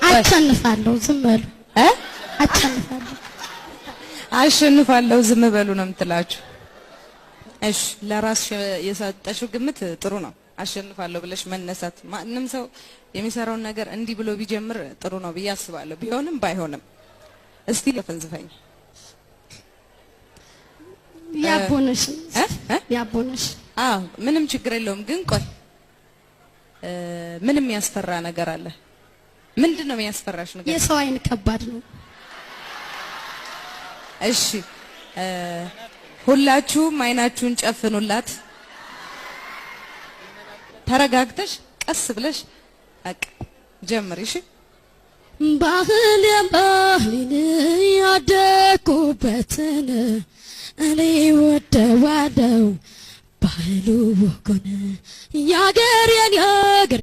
አሸንፋለሁ ዝም በሉ አሸንፋለሁ ዝም በሉ ነው የምትላችሁ። እሺ ለራስ የሰጠሽው ግምት ጥሩ ነው። አሸንፋለሁ ብለሽ መነሳት ማንንም ሰው የሚሰራውን ነገር እንዲህ ብሎ ቢጀምር ጥሩ ነው ብዬ አስባለሁ። ቢሆንም ባይሆንም እስቲ ለፈንዝፈኝ ያቦነሽ ምንም ችግር የለውም። ግን ቆይ ምንም ያስፈራ ነገር አለ? ምንድነው የሚያስፈራሽ ነገር? የሰው አይን ከባድ ነው። እሺ ሁላችሁም አይናችሁን ጨፍኑላት። ተረጋግተሽ ቀስ ብለሽ አቅ ጀምሪ። እሺ ባህል ያደኩበትን እኔ ወደዋለው ባህሉ ወጎን ያገር